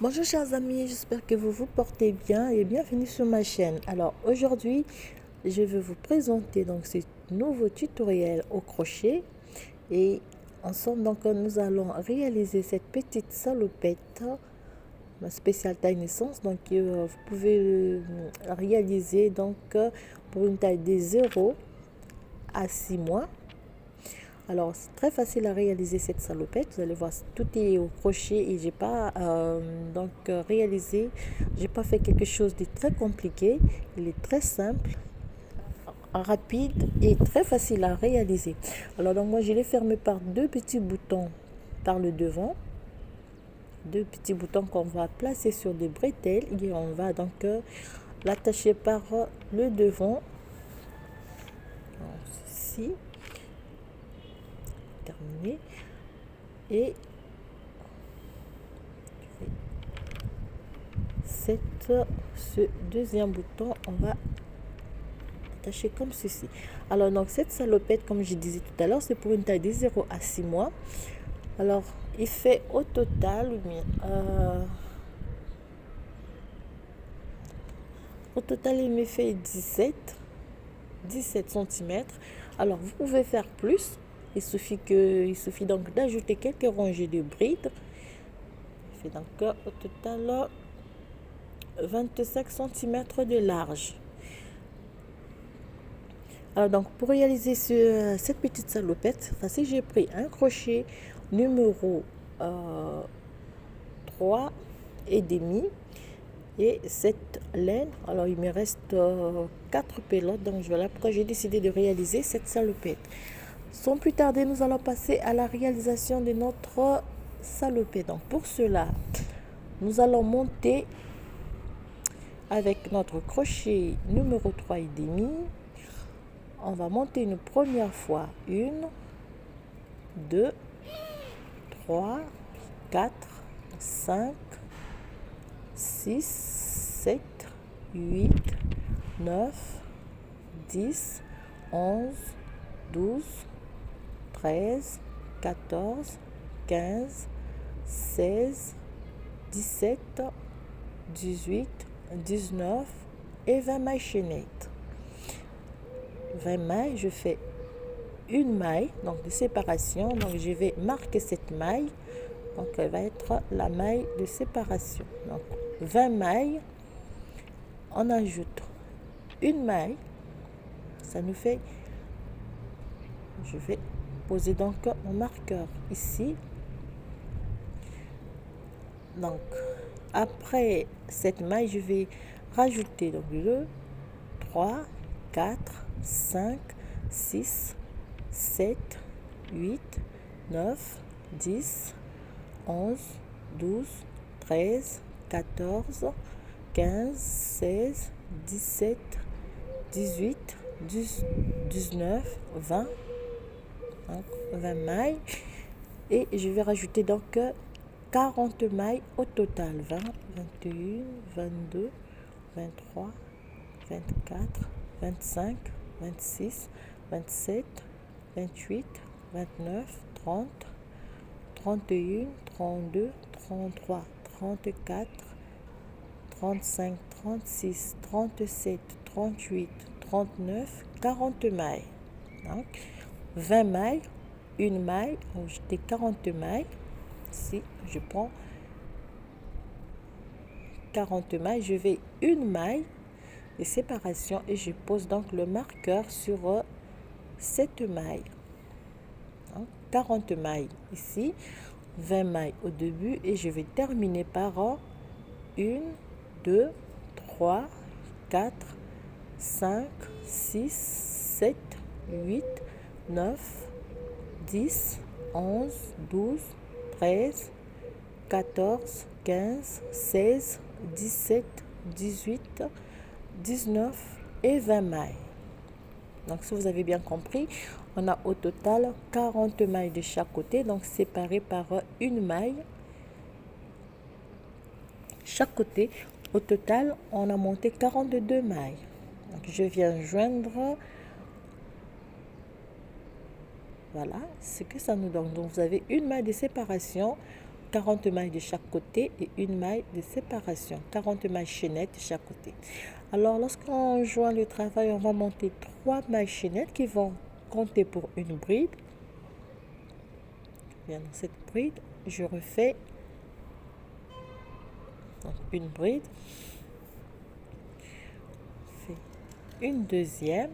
Bonjour chers amis, j'espère que vous vous portez bien et bienvenue sur ma chaîne. Alors aujourd'hui, je vais vous présenter donc ce nouveau tutoriel au crochet et ensemble donc nous allons réaliser cette petite salopette spéciale taille naissance. Donc vous pouvez réaliser donc pour une taille de 0 à 6 mois. Alors c'est très facile à réaliser cette salopette, vous allez voir tout est au crochet et j'ai pas réalisé, j'ai pas fait quelque chose de très compliqué, il est très simple, rapide et très facile à réaliser. Alors donc moi je l'ai fermé par deux petits boutons par le devant, deux petits boutons qu'on va placer sur des bretelles et on va donc l'attacher par le devant, ceci, terminé, et ce deuxième bouton on va attacher comme ceci. Alors donc cette salopette, comme je disais tout à l'heure, c'est pour une taille de 0 à 6 mois. Alors il fait au total il me fait 17 cm. Alors vous pouvez faire plus, il suffit donc d'ajouter quelques rangées de brides. Il fait donc au total 25 cm de large. Alors donc pour réaliser cette petite salopette, voici j'ai pris un crochet numéro 3 et demi et cette laine. Alors il me reste 4 pelotes, donc voilà pourquoi j'ai décidé de réaliser cette salopette. Sans plus tarder, nous allons passer à la réalisation de notre salopette. Donc pour cela, nous allons monter avec notre crochet numéro 3 et demi. On va monter une première fois 1, 2, 3, 4, 5, 6, 7, 8, 9, 10, 11, 12, 13, 14, 15, 16, 17, 18, 19 et 20 mailles chaînettes. 20 mailles, je fais une maille donc de séparation, donc je vais marquer cette maille, donc elle va être la maille de séparation. Donc 20 mailles, on ajoute une maille, ça nous fait, je vais poser donc mon marqueur ici. Donc après cette maille, je vais rajouter donc 2, 3, 4, 5, 6, 7, 8, 9, 10, 11, 12, 13, 14, 15, 16, 17, 18, 19, 20. Donc 20 mailles. Et je vais rajouter donc 40 mailles au total. 20, 21, 22, 23, 24, 25, 26, 27, 28, 29, 30, 31, 32, 33, 34, 35, 36, 37, 38, 39, 40 mailles. Donc 20 mailles, une maille, on jeter 40 mailles. Si je prends 40 mailles, je vais une maille de séparation et je pose donc le marqueur sur cette maille. Donc 40 mailles ici, 20 mailles au début et je vais terminer par 1, 2, 3, 4, 5, 6, 7, 8, 9, 10, 11, 12, 13, 14, 15, 16, 17, 18, 19 et 20 mailles. Donc si vous avez bien compris, on a au total 40 mailles de chaque côté, donc séparées par une maille chaque côté. Au total, on a monté 42 mailles. Donc je viens joindre, voilà ce que ça nous donne. Donc vous avez une maille de séparation 40 mailles de chaque côté et une maille de séparation, 40 mailles chaînettes de chaque côté. Alors lorsqu'on joint le travail, on va monter 3 mailles chaînettes qui vont compter pour une bride. Bien, dans cette bride, je refais donc une bride, fais une deuxième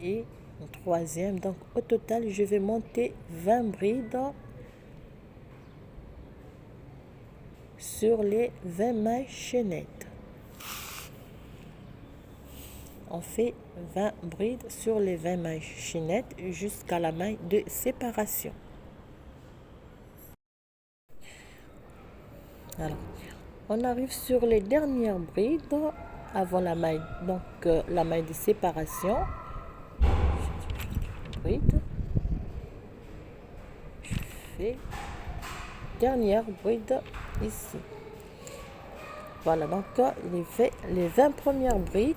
et une troisième. Donc au total, je vais monter 20 brides sur les 20 mailles chaînettes. On fait 20 brides sur les 20 mailles chaînettes jusqu'à la maille de séparation. Alors, on arrive sur les dernières brides avant la maille, donc la maille de séparation. Bride, je fais dernière bride ici. Voilà, donc il fait les 20 premières brides.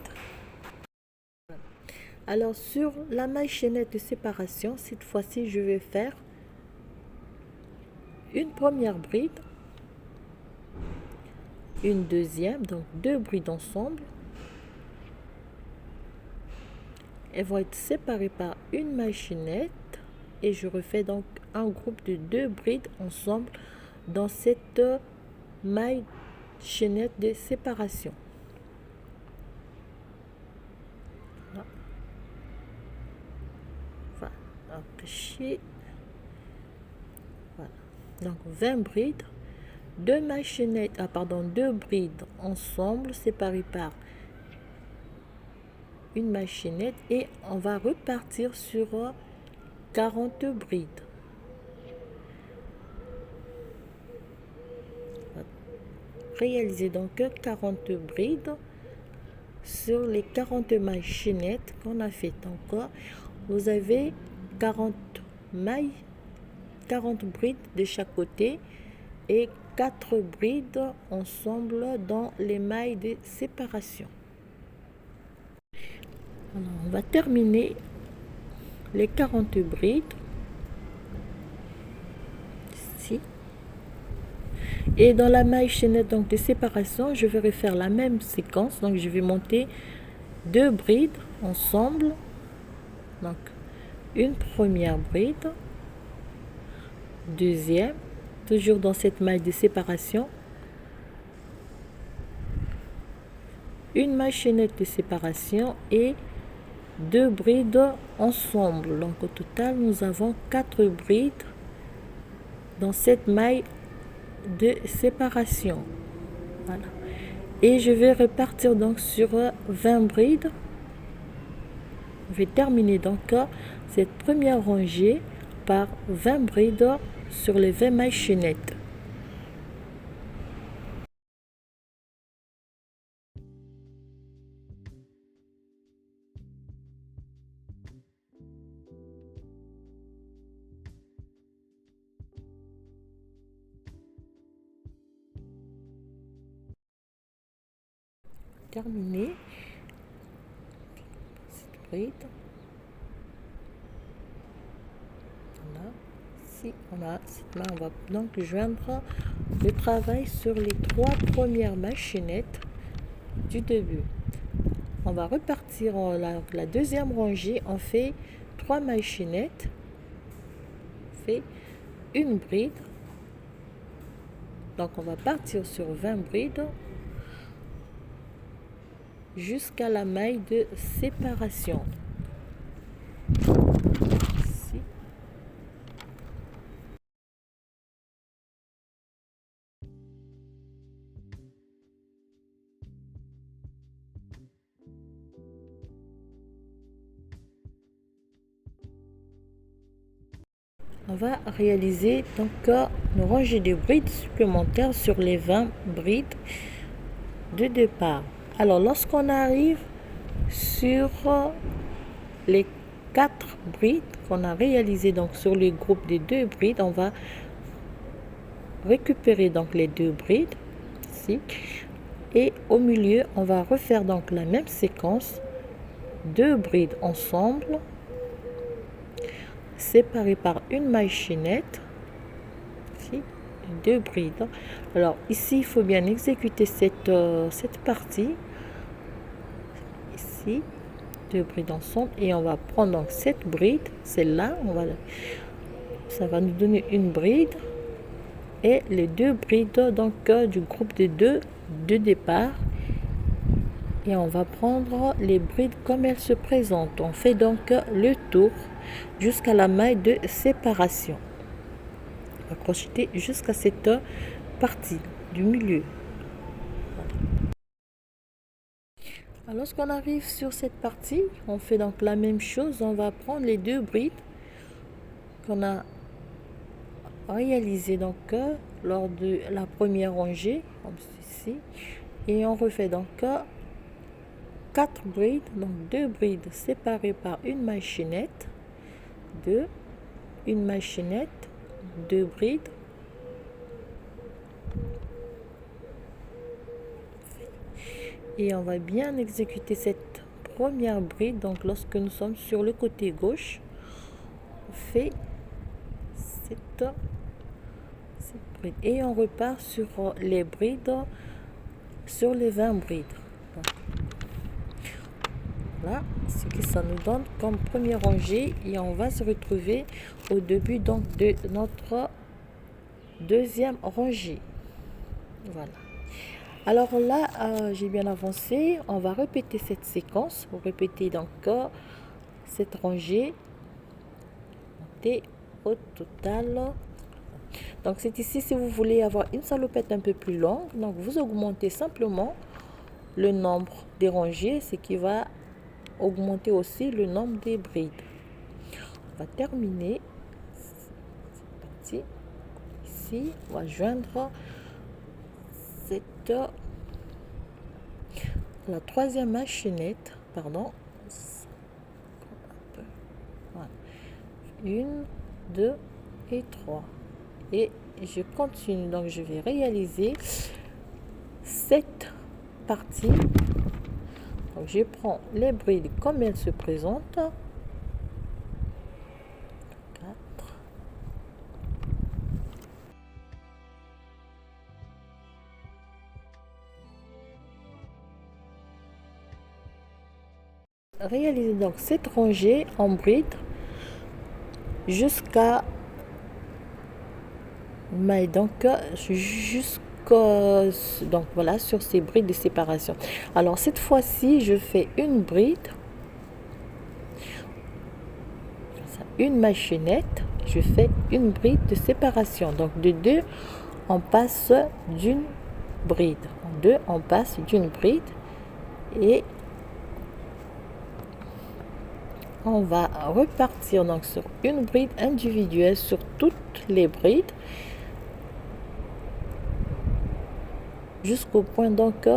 Alors sur la maille chaînette de séparation, cette fois-ci je vais faire une première bride, une deuxième, donc 2 brides ensemble. Elles vont être séparées par une maille chaînette et je refais donc un groupe de 2 brides ensemble dans cette maille chaînette de séparation. Voilà, voilà. Donc 20 brides, 2 mailles chaînettes, 2 brides ensemble séparées par une maille chaînette et on va repartir sur 40 brides. Réaliser donc 40 brides sur les 40 mailles chaînettes qu'on a fait. Donc vous avez 40 mailles, 40 brides de chaque côté et 4 brides ensemble dans les mailles de séparation. Alors, on va terminer les 40 brides ici. Et dans la maille chaînette donc de séparation, je vais refaire la même séquence. Donc je vais monter 2 brides ensemble. Donc une première bride, deuxième, toujours dans cette maille de séparation, une maille chaînette de séparation et 2 brides ensemble. Donc au total nous avons 4 brides dans cette maille de séparation. Voilà, et je vais repartir donc sur 20 brides. Je vais terminer donc cette première rangée par 20 brides sur les 20 mailles chaînettes. Terminé cette bride. Voilà. Si on a cette main, on va donc joindre le travail sur les 3 premières mailles chaînettes du début. On va repartir en la deuxième rangée. On fait 3 mailles chaînettes, on fait une bride. Donc on va partir sur 20 brides jusqu'à la maille de séparation. Ici. On va réaliser donc une rangée de brides supplémentaires sur les 20 brides de départ. Alors lorsqu'on arrive sur les 4 brides qu'on a réalisées donc sur le groupe des 2 brides, on va récupérer donc les 2 brides ici et au milieu on va refaire donc la même séquence, 2 brides ensemble séparées par une maille chaînette 2 brides. Alors ici il faut bien exécuter cette partie ici, 2 brides ensemble, et on va prendre donc cette bride, celle-là, ça va nous donner une bride et les 2 brides donc du groupe de 2 de départ, et on va prendre les brides comme elles se présentent. On fait donc le tour jusqu'à la maille de séparation. On va crocheter jusqu'à cette partie du milieu. Alors, lorsqu'on arrive sur cette partie, on fait donc la même chose. On va prendre les 2 brides qu'on a réalisées donc lors de la première rangée, comme ceci, et on refait donc 4 brides, donc 2 brides séparées par une maille chaînette, 2, une maille chaînette, 2 brides, et on va bien exécuter cette première bride. Donc lorsque nous sommes sur le côté gauche, on fait cette bride et on repart sur les brides, sur les 20 brides. Donc, voilà ce que ça nous donne comme première rangée, et on va se retrouver au début donc de notre deuxième rangée. Voilà. Alors là, j'ai bien avancé. On va répéter cette séquence. Vous répétez donc cette rangée au total. Donc c'est ici, si vous voulez avoir une salopette un peu plus longue, donc vous augmentez simplement le nombre des rangées, ce qui va augmenter aussi le nombre des brides. On va terminer cette partie ici. On va joindre la troisième maille chaînette, pardon. Voilà. 1, 2 et 3. Et je continue, donc je vais réaliser cette partie. Donc je prends les brides comme elles se présentent. 4. Réaliser donc cette rangée en bride jusqu'à maille, donc donc voilà, sur ces brides de séparation. Alors cette fois-ci je fais une bride, une maille chaînette, je fais une bride de séparation. Donc de 2 on passe d'une bride, en 2 on passe d'une bride, et on va repartir donc sur une bride individuelle sur toutes les brides jusqu'au point donc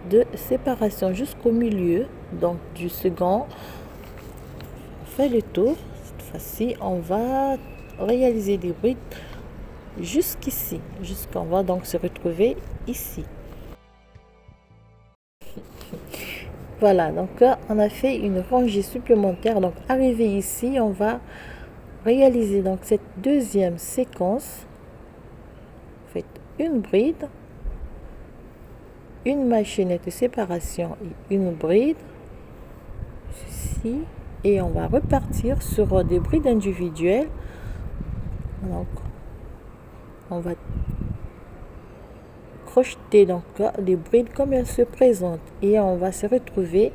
de séparation, jusqu'au milieu donc du second. On fait le tour. Cette fois-ci on va réaliser des brides jusqu'ici, jusqu'on va donc se retrouver ici. Voilà, donc on a fait une rangée supplémentaire. Donc arrivé ici, on va réaliser donc cette deuxième séquence. Faites une bride, une maille chaînette de séparation et une bride, ceci, et on va repartir sur des brides individuelles. Donc on va crocheter donc les brides comme elles se présentent, et on va se retrouver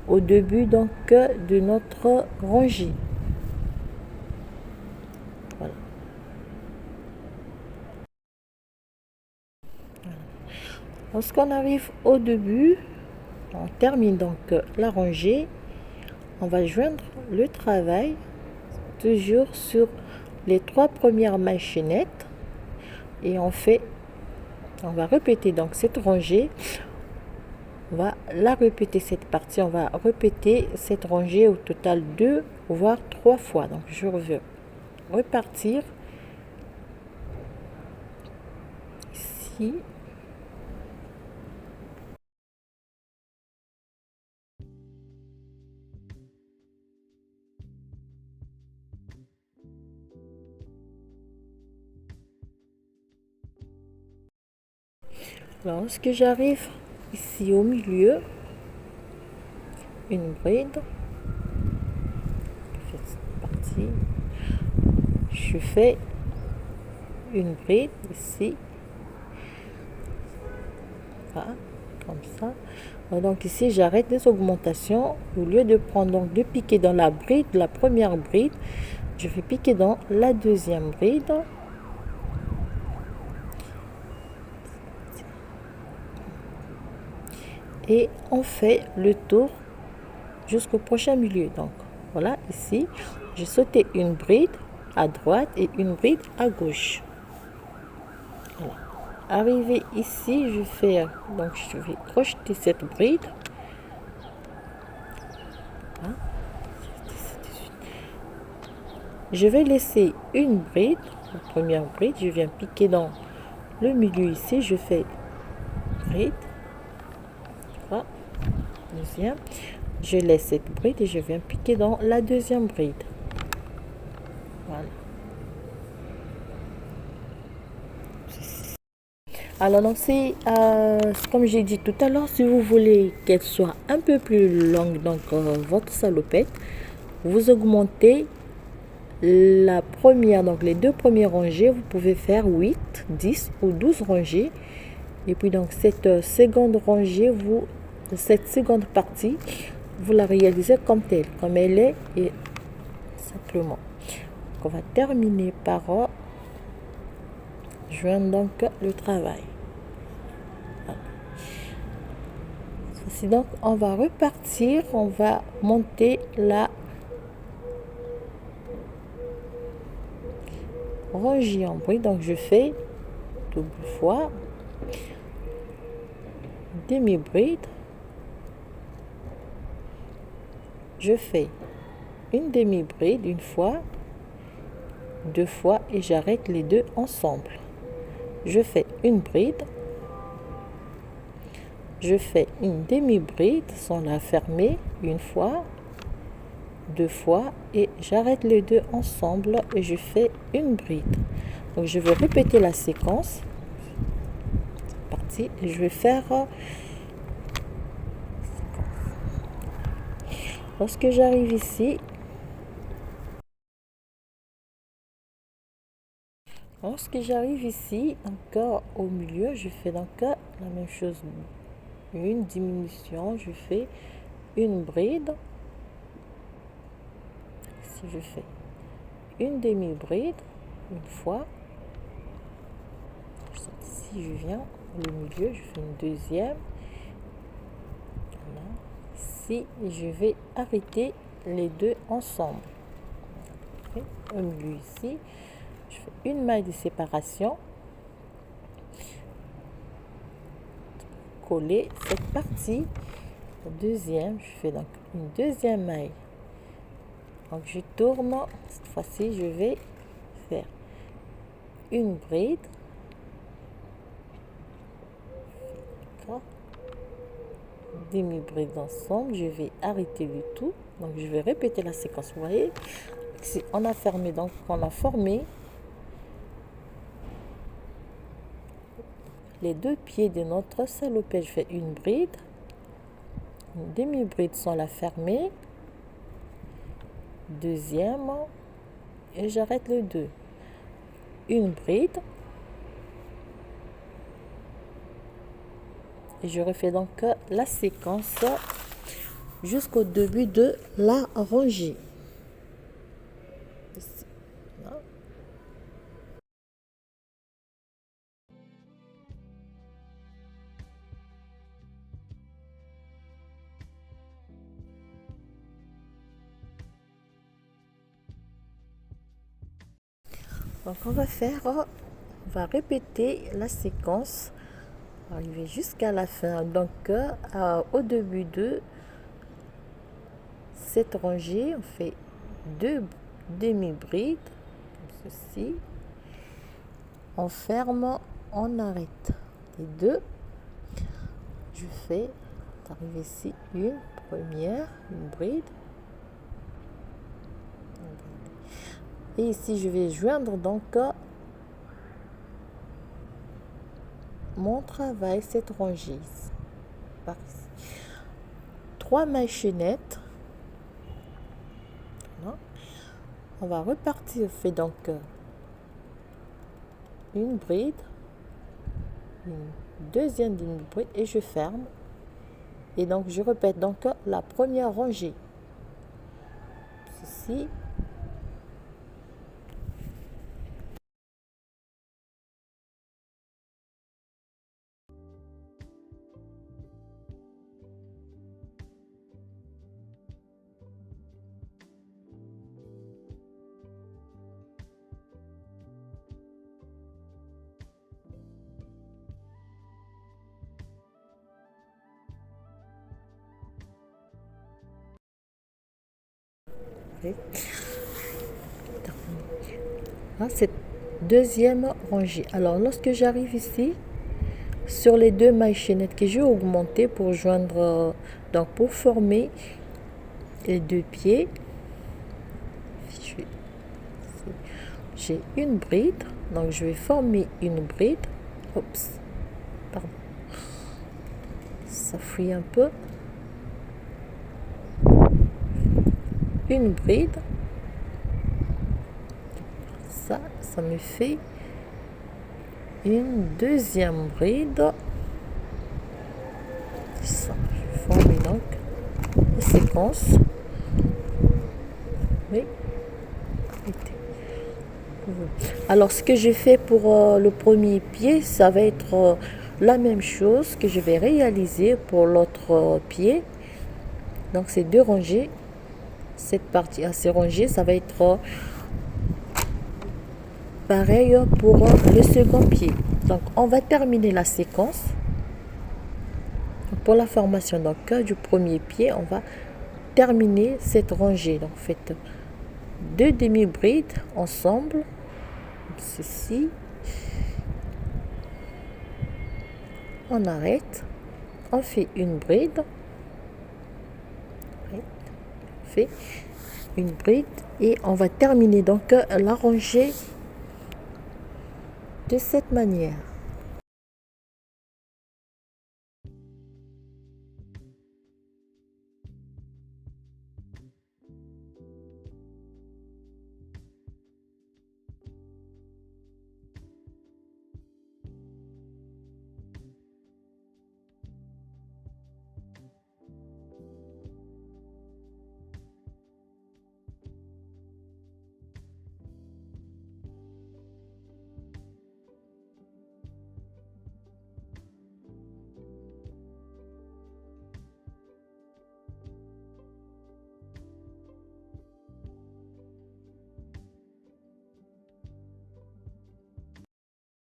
au début donc de notre rangée. Voilà. Lorsqu'on arrive au début, on termine donc la rangée. On va joindre le travail toujours sur les 3 premières mailles chaînettes, et on va répéter donc cette rangée. On va la répéter, cette partie, on va répéter cette rangée au total 2 voire 3 fois. Donc je veux repartir ici, Lorsque j'arrive ici au milieu, une bride, partie, je fais une bride ici, voilà, comme ça. Donc ici j'arrête les augmentations. Au lieu de prendre donc de piquer dans la bride, la première bride, je vais piquer dans la deuxième bride. Et on fait le tour jusqu'au prochain milieu. Donc voilà, ici j'ai sauté une bride à droite et une bride à gauche. Voilà. Arrivé ici, je vais crocheter cette bride. Voilà. Je vais laisser une bride, la première bride, je viens piquer dans le milieu ici, je fais bride, voilà, deuxième, je laisse cette bride et je viens piquer dans la deuxième bride. Voilà. Alors donc c'est comme j'ai dit tout à l'heure, si vous voulez qu'elle soit un peu plus longue, donc votre salopette, vous augmentez la première, donc les deux premières rangées, vous pouvez faire 8, 10 ou 12 rangées. Et puis donc cette seconde rangée, cette seconde partie, vous la réalisez comme telle, comme elle est, et simplement. Donc on va terminer par joindre donc le travail. Voilà. Donc on va repartir, on va monter la rangée en bride. Donc je fais double fois, demi-bride, je fais une demi-bride une fois, deux fois et j'arrête les deux ensemble. Je fais une bride, je fais une demi-bride sans la fermer une fois, deux fois et j'arrête les deux ensemble et je fais une bride. Donc je vais répéter la séquence. C'est parti. Et je vais faire lorsque j'arrive ici, encore au milieu, je fais donc la même chose, une diminution, je fais une bride. Si je fais une demi-bride une fois, si je viens au milieu, je fais une deuxième. Voilà. Ici, je vais arrêter les deux ensemble. Au milieu ici, je fais une maille de séparation, coller cette partie, la deuxième, je fais donc une deuxième maille. Donc je tourne, cette fois-ci je vais faire une bride, demi-bride ensemble, je vais arrêter le tout, donc je vais répéter la séquence. Vous voyez, ici on a fermé, donc on a formé les deux pieds de notre salopette. Je fais une bride, une demi-bride sans la fermer, deuxième et j'arrête le deux, une bride et je refais donc la séquence jusqu'au début de la rangée. Ici. Donc on va répéter la séquence, arriver jusqu'à la fin. Donc au début de cette rangée, on fait deux demi-brides, comme ceci. On ferme, on arrête les deux. Je fais, arriver ici, une première, une bride. Et ici, je vais joindre donc mon travail, cette rangée. Par ici. 3 mailles chaînettes. Voilà. On va repartir, on fait donc une bride, une deuxième demi-bride et je ferme. Et donc je répète donc la première rangée. Ceci. Là, cette deuxième rangée. Alors, lorsque j'arrive ici, sur les 2 mailles chaînettes que j'ai augmentées pour joindre, donc pour former les 2 pieds, j'ai une bride. Donc, je vais former une bride. Oups, pardon. Ça fuit un peu. Une bride. Ça me fait une deuxième bride. Ça, je forme donc la séquence. Oui. Alors, ce que j'ai fait pour le premier pied, ça va être la même chose que je vais réaliser pour l'autre pied. Donc, ces 2 rangées, cette partie à ces rangées, ça va être pareil pour le second pied. Donc, on va terminer la séquence. Pour la formation donc, du premier pied, on va terminer cette rangée. Donc, faites 2 demi-brides ensemble. Ceci. On arrête. On fait une bride. On fait une bride. Et on va terminer donc la rangée de cette manière.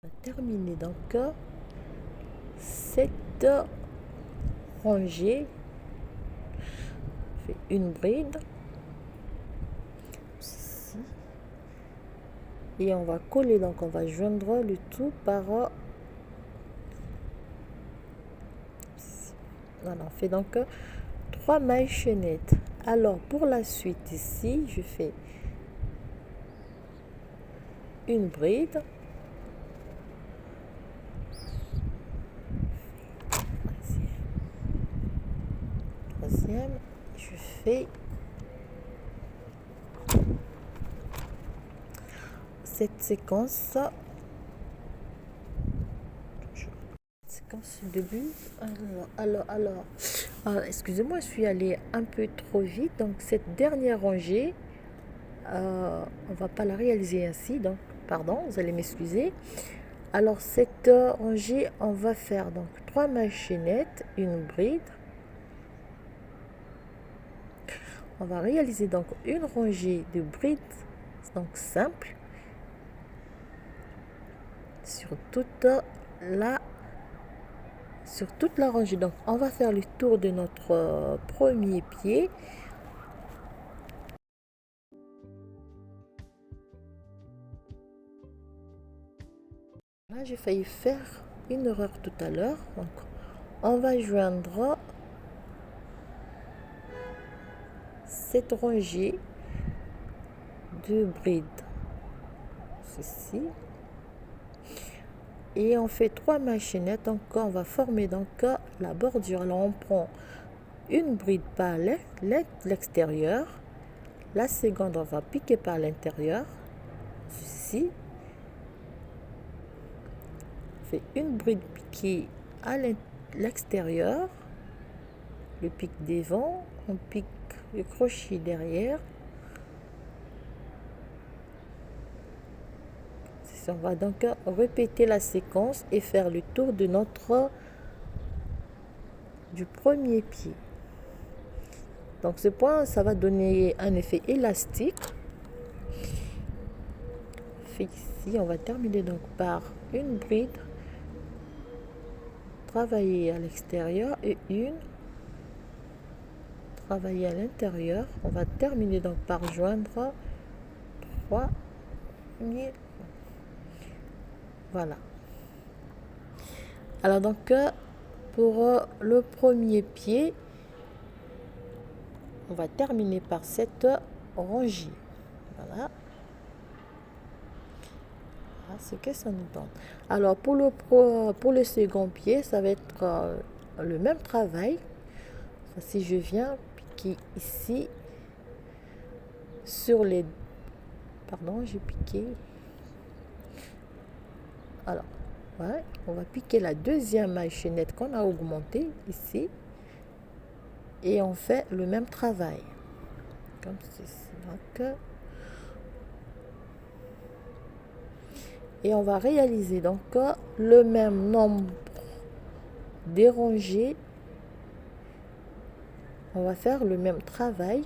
On va terminer donc cette rangée. On fait une bride. Ici. Et on va coller, donc on va joindre le tout par voilà, on fait donc 3 mailles chaînettes. Alors pour la suite ici, je fais une bride, troisième, je fais cette séquence du début. Alors, excusez-moi, je suis allée un peu trop vite. Donc cette dernière rangée, on va pas la réaliser ainsi, donc pardon, vous allez m'excuser. Alors cette rangée, on va faire donc 3 mailles chaînettes, une bride. On va réaliser donc une rangée de brides, donc simple, sur toute la rangée. Donc on va faire le tour de notre premier pied. Là, j'ai failli faire une erreur tout à l'heure. Donc on va joindre cette rangée de brides, ceci, et on fait 3 mailles chaînettes. Donc on va former donc la bordure. Alors on prend une bride par l'extérieur, la seconde on va piquer par l'intérieur, ceci, on fait une bride piquée à l'extérieur, le pic devant, on pique le crochet derrière. On va donc répéter la séquence et faire le tour de du premier pied. Donc ce point, ça va donner un effet élastique. Ici, on va terminer donc par une bride, travailler à l'extérieur et travailler à l'intérieur. On va terminer donc par joindre 3 liens. Voilà. Alors donc pour le premier pied, on va terminer par cette rangée. Voilà. Ce que ça nous donne. Alors pour le second pied, ça va être le même travail. Si je viens piquer ici sur les... Pardon, j'ai piqué. Alors, ouais, on va piquer la deuxième maille chaînette qu'on a augmentée ici. Et on fait le même travail. Comme ceci. Donc, et on va réaliser donc le même nombre de rangées. On va faire le même travail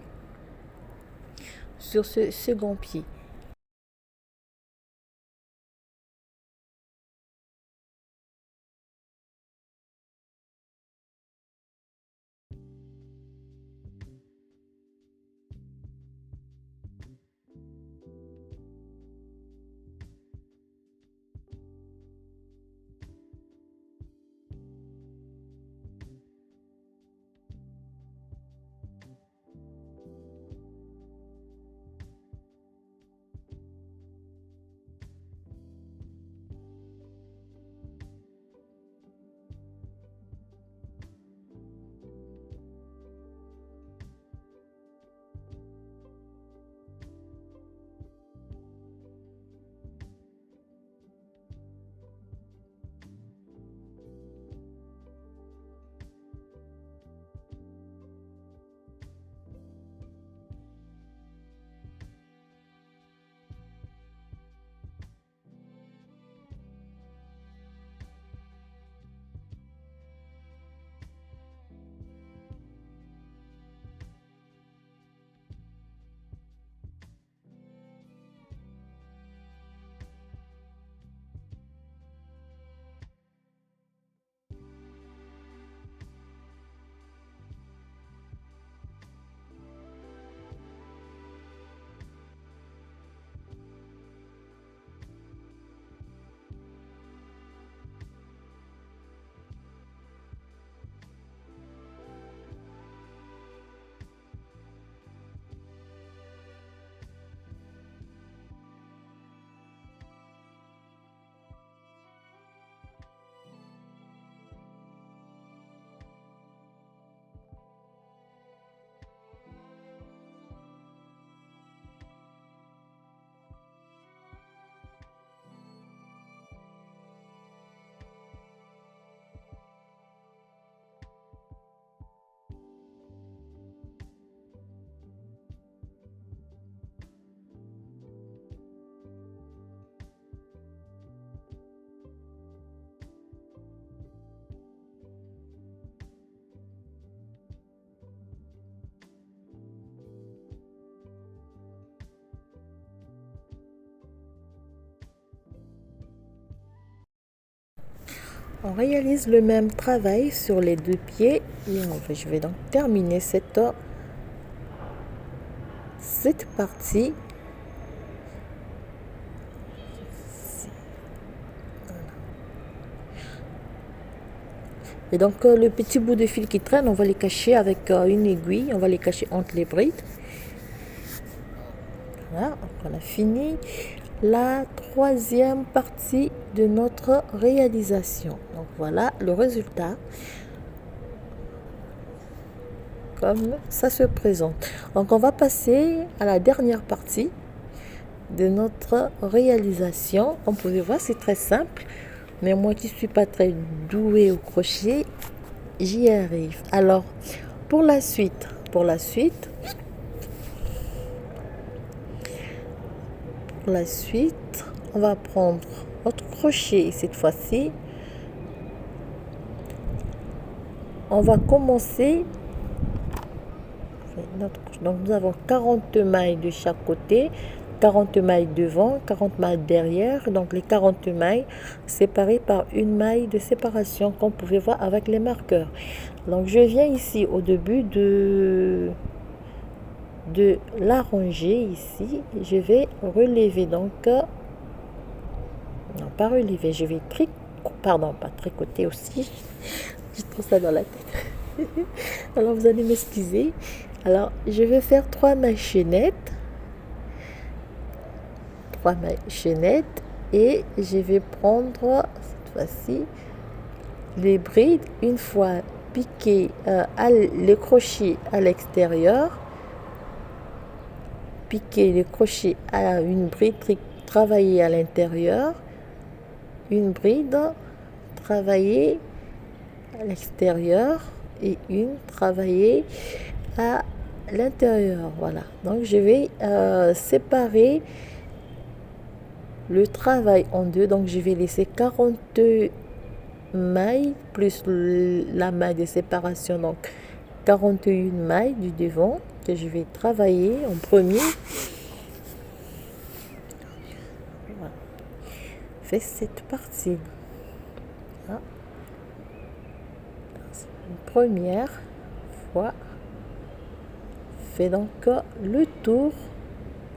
sur ce second pied. On réalise le même travail sur les deux pieds et je vais donc terminer cette partie. Et donc le petit bout de fil qui traîne, on va les cacher avec une aiguille, on va les cacher entre les brides. Voilà, on a fini la troisième partie de notre réalisation. Donc voilà le résultat comme ça se présente. Donc on va passer à la dernière partie de notre réalisation. Comme vous pouvez voir, c'est très simple, mais moi qui suis pas très douée au crochet, j'y arrive. Alors pour la suite, on va prendre notre crochet et cette fois-ci on va commencer donc nous avons 40 mailles de chaque côté, 40 mailles devant, 40 mailles derrière, donc les 40 mailles séparées par une maille de séparation qu'on pouvait voir avec les marqueurs. Donc je viens ici au début de la rangée ici, je vais relever donc non pas relever, je vais tricoter aussi. J'ai trop ça dans la tête. Alors vous allez m'excuser. Alors je vais faire 3 chaînettes et je vais prendre cette fois-ci les brides une fois piqué les crochets à l'extérieur, piquer les crochets à une bride travailler à l'intérieur, une bride travailler à l'extérieur et une travailler à l'intérieur. Voilà, donc je vais séparer le travail en deux. Donc je vais laisser 42 mailles plus la maille de séparation, donc 41 mailles du devant que je vais travailler en premier. Voilà. Fais cette partie. Voilà. Une première fois. Fais donc le tour,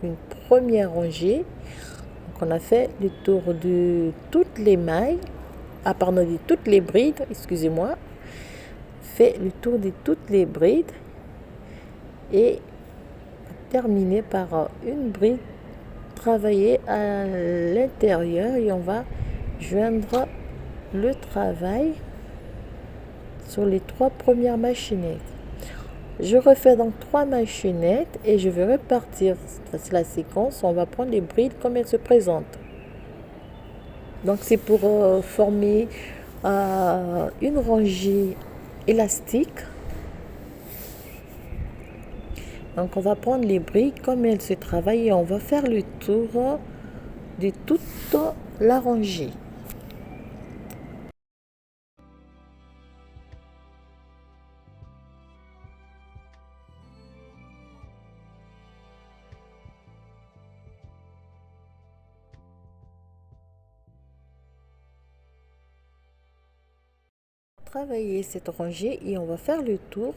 une première rangée. Donc on a fait le tour de toutes les mailles, de toutes les brides, excusez-moi. Fais le tour de toutes les brides et terminer par une bride travailler à l'intérieur et on va joindre le travail sur les 3 premières machinettes. Je refais donc 3 machinettes et je vais repartir. C'est la séquence. On va prendre les brides comme elles se présentent. Donc c'est pour former une rangée élastique. Donc on va prendre les brides comme elles se travaillent et on va faire le tour de toute la rangée. Travailler cette rangée et on va faire le tour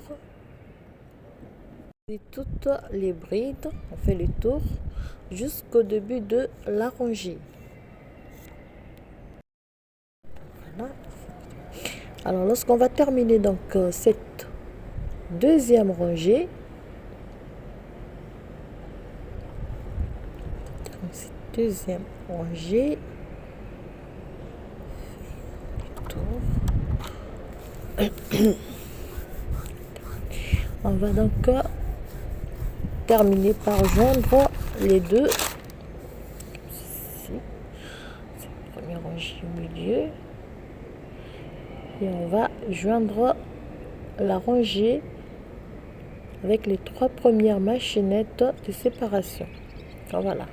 de toutes les brides. On fait le tour jusqu'au début de la rangée. Voilà. Alors lorsqu'on va terminer donc cette deuxième rangée, on va donc terminer par joindre les deux. Ici, c'est la première rangée au milieu. Et on va joindre la rangée avec les 3 premières machinettes de séparation. Voilà.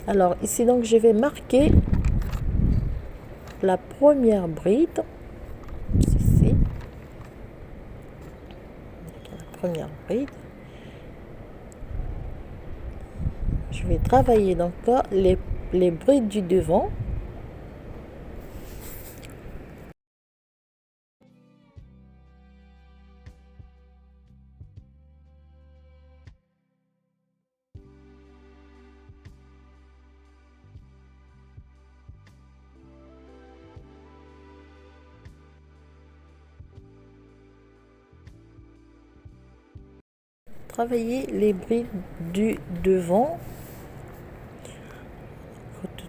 Alors ici donc je vais marquer la première bride. Ici. La première bride. Je vais travailler donc les brides du devant. Travailler les brides du devant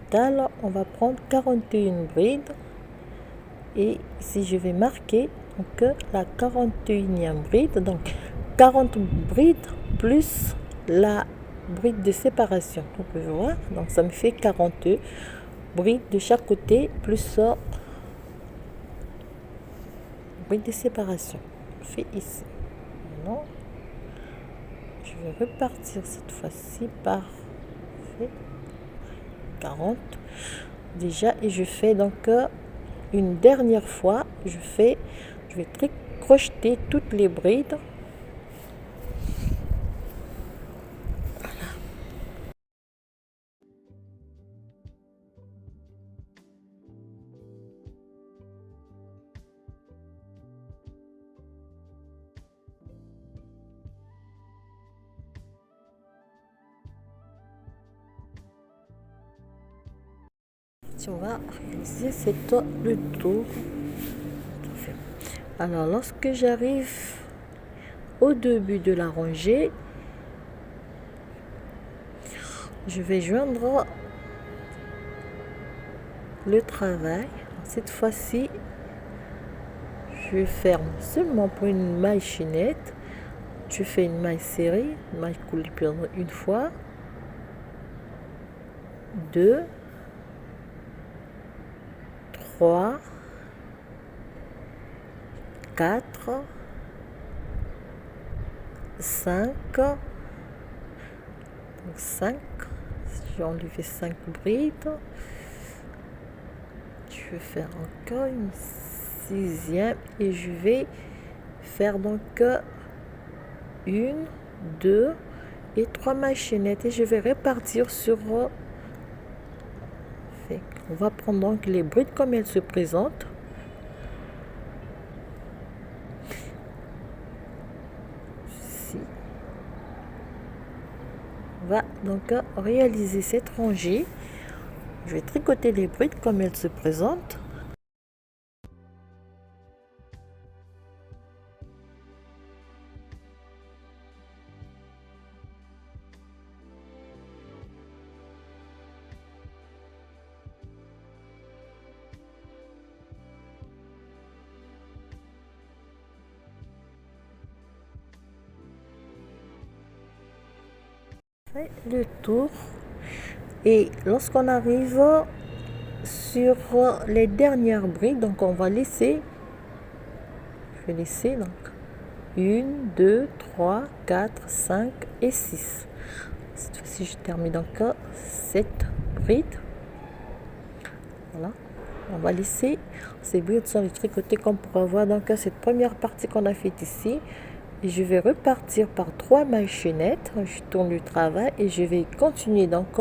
total, on va prendre 41 brides. Et ici, je vais marquer donc, la 41e bride. Donc, 40 brides plus la bride de séparation. On peut voir. Donc, ça me fait 42 brides de chaque côté plus bride de séparation. On fait ici. Maintenant, je vais repartir cette fois-ci par 40 déjà, et je fais donc une dernière fois, je vais crocheter toutes les brides. On va réaliser le tour. Alors, lorsque j'arrive au début de la rangée, je vais joindre le travail. Cette fois-ci, je ferme seulement pour une maille chaînette. Je fais une maille serrée, une maille coulée une fois, 2, 3, 4, 5, donc 5, j'ai enlevé 5 brides, je vais faire encore une 6e et je vais faire donc 1, 2 et 3 mailles chaînettes et je vais répartir sur on va prendre donc les brides comme elles se présentent. Ici. On va donc réaliser cette rangée. Je vais tricoter les brides comme elles se présentent. Le tour, et lorsqu'on arrive sur les dernières brides, donc on va laisser, je vais laisser donc 1, 2, 3, 4, 5 et 6. Cette fois-ci je termine donc 7 brides. Voilà, on va laisser ces brides sont les tricotés comme pour avoir donc cette première partie qu'on a faite ici. Et je vais repartir par 3 mailles chaînettes, je tourne le travail et je vais continuer donc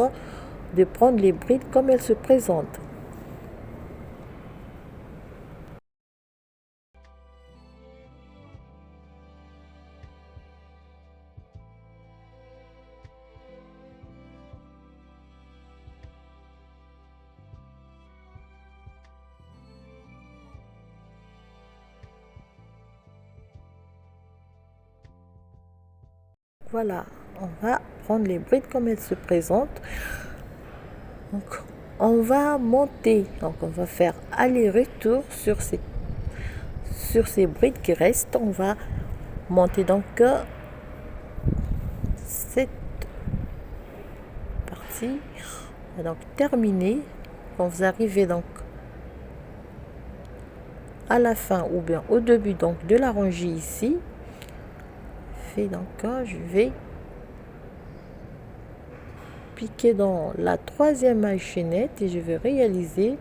de prendre les brides comme elles se présentent. Voilà, on va prendre les brides comme elles se présentent. Donc, on va monter, donc on va faire aller-retour sur ces brides qui restent. On va monter donc cette partie. On va donc terminer. Quand vous arrivez donc à la fin ou bien au début donc de la rangée ici, donc je vais piquer dans la 3e maille chaînette et je vais réaliser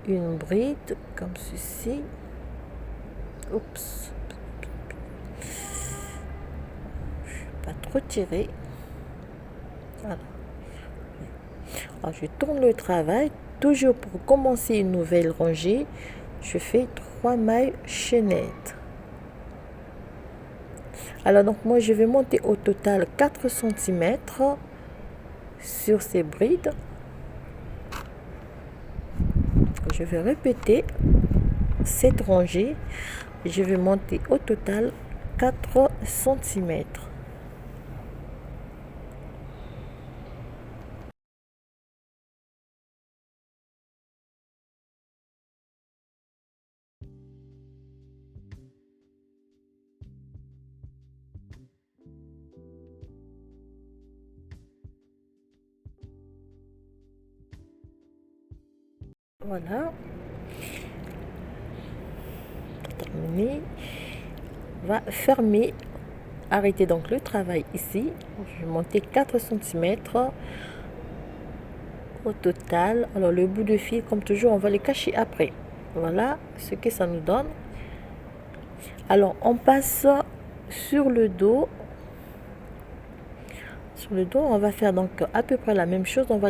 une bride comme ceci. Oups, je ne vais pas trop tirer. Voilà. Alors, je tourne le travail. Toujours pour commencer une nouvelle rangée, je fais 3 mailles chaînettes. Alors donc moi je vais monter au total 4 cm sur ces brides. Je vais répéter cette rangée. Je vais monter au total 4 cm. Voilà, terminé. On va fermer, arrêter donc le travail ici. Je vais monter 4 cm au total. Alors le bout de fil, comme toujours, on va le cacher après. Voilà ce que ça nous donne. Alors on passe sur le dos. Sur le dos, on va faire donc à peu près la même chose. On va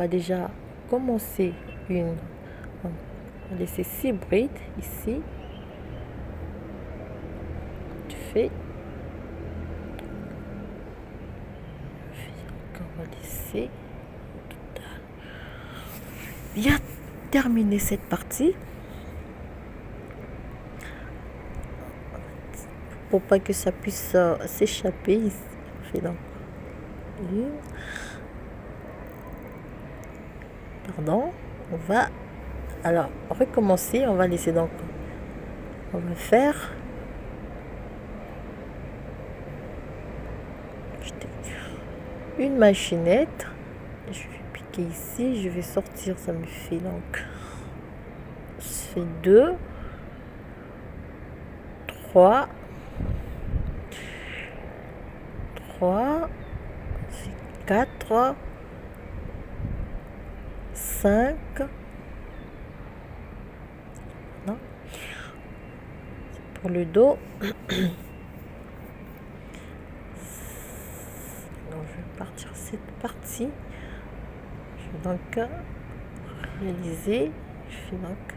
déjà commencer on va laisser 6 brides ici. Tu fais. On va laisser au total. Bien terminer cette partie. Pour pas que ça puisse s'échapper ici. On fait donc une. Pardon. On va alors recommencer. On va laisser donc. On va faire une machinette. Je vais piquer ici. Je vais sortir. Ça me fait donc. Ça fait 2, 3. 4, 5. Non. Pour le dos. Donc, je vais partir cette partie. Je vais donc réaliser. Je fais donc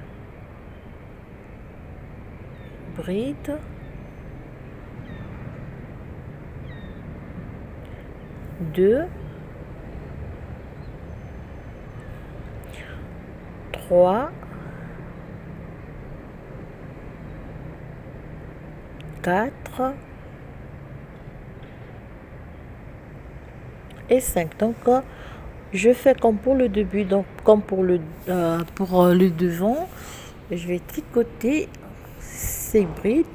bride. 2, 3, 4 et 5. Donc je fais comme pour le début, donc comme pour le devant. Je vais tricoter ces brides.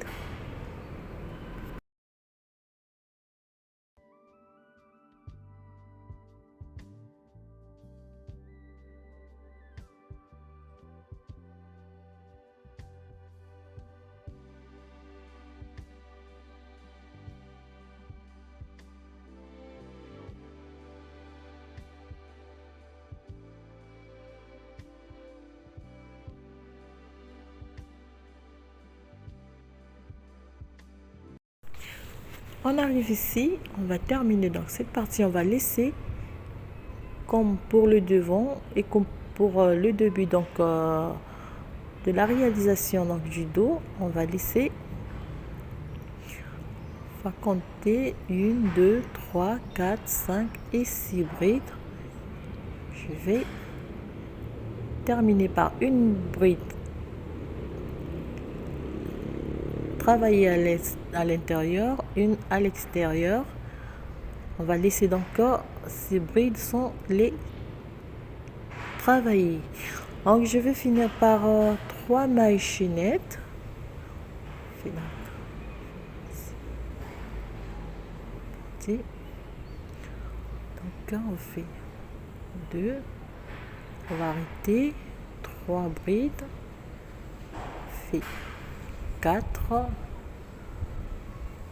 On arrive ici, on va terminer donc cette partie, on va laisser comme pour le devant et comme pour le début donc de la réalisation donc, du dos, on va laisser, on va compter 1, 2, 3, 4, 5 et 6 brides. Je vais terminer par une bride travailler à l'intérieur, une à l'extérieur. On va laisser donc ces brides sont les travailler. Donc je vais finir par 3 mailles chaînettes. Donc on fait 2, on va arrêter, 3 brides, on fait 4,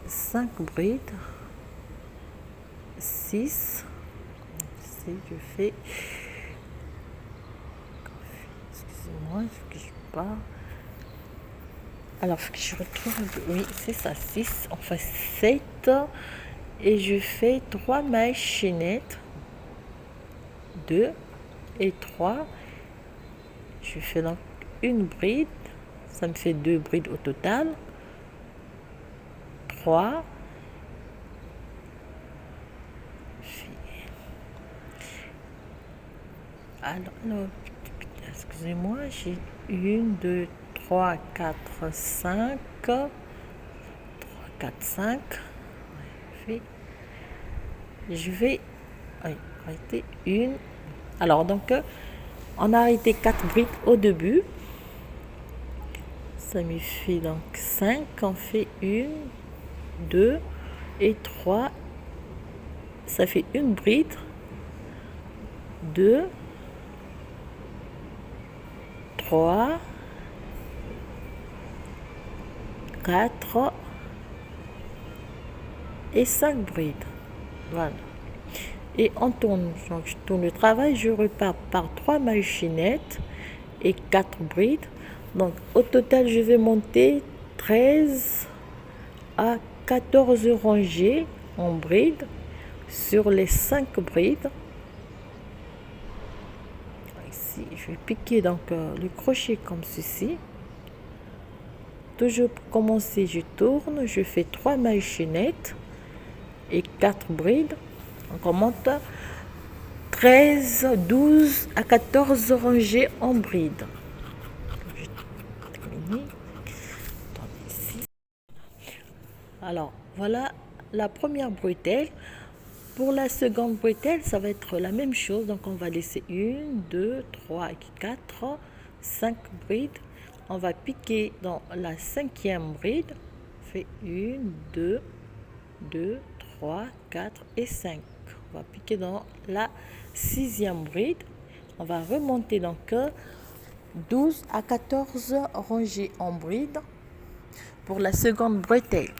5 brides, 6, je fais, excusez-moi, il faut que je pars. Alors, il faut que je retrouve, oui, c'est ça, 6, enfin 7, et je fais 3 mailles chaînettes, 2 et 3, je fais donc une bride, ça me fait 2 brides au total, 3, alors excusez-moi, j'ai 1, 2, 3, 4, 5, 3, 4, 5, je vais arrêter une, alors donc on a arrêté 4 brides au début, ça me fait donc 5, on fait 1, 2 et 3, ça fait une bride, 2, 3, 4 et 5 brides. Voilà. Et on tourne. Donc, je tourne le travail, je repars par 3 mailles chaînettes et 4 brides. Donc, au total, je vais monter 13 à 14 rangées en brides sur les 5 brides. Ici, je vais piquer donc le crochet comme ceci. Toujours pour commencer, je tourne, je fais 3 mailles chaînettes et 4 brides. Donc on monte 13, 12 à 14 rangées en brides. Alors voilà la première bretelle. Pour la seconde bretelle, ça va être la même chose. Donc on va laisser 1, 2, 3, 4, 5 brides. On va piquer dans la 5e bride. On fait 1, 2, 3, 4 et 5. On va piquer dans la 6e bride. On va remonter donc 12 à 14 rangées en bride pour la seconde bretelle.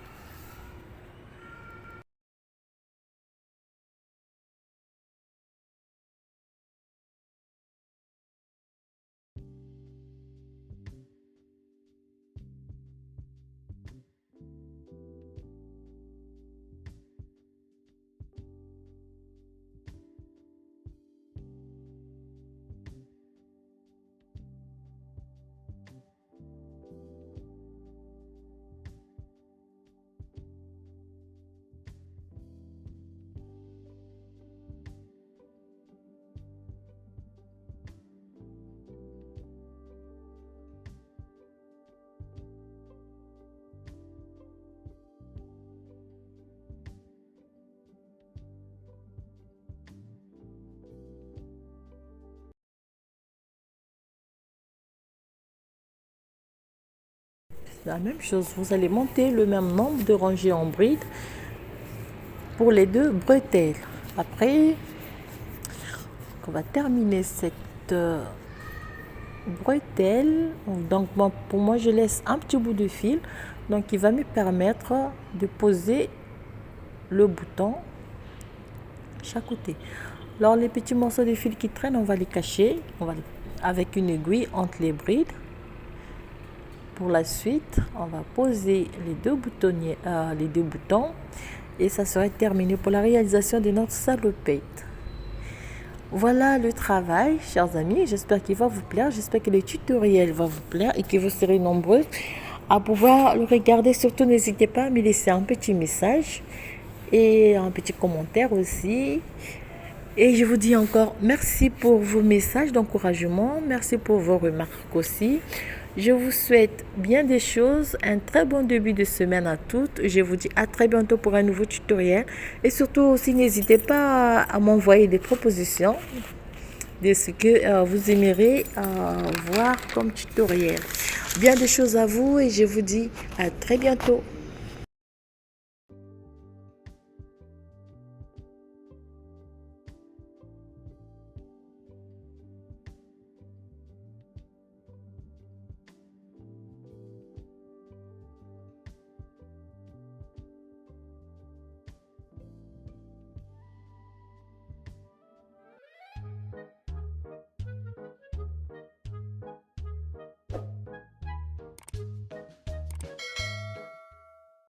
La même chose, vous allez monter le même nombre de rangées en bride pour les 2 bretelles. Après, on va terminer cette bretelle. Donc bon, pour moi, je laisse un petit bout de fil, donc il va me permettre de poser le bouton chaque côté. Alors les petits morceaux de fil qui traînent, on va les cacher, avec une aiguille entre les brides. Pour la suite, on va poser les deux boutons et ça serait terminé pour la réalisation de notre salopette. Voilà le travail, chers amis. J'espère qu'il va vous plaire. J'espère que le tutoriel va vous plaire et que vous serez nombreux à pouvoir le regarder. Surtout, n'hésitez pas à me laisser un petit message et un petit commentaire aussi. Et je vous dis encore merci pour vos messages d'encouragement. Merci pour vos remarques aussi. Je vous souhaite bien des choses, un très bon début de semaine à toutes. Je vous dis à très bientôt pour un nouveau tutoriel. Et surtout aussi, n'hésitez pas à m'envoyer des propositions de ce que vous aimeriez voir comme tutoriel. Bien des choses à vous et je vous dis à très bientôt.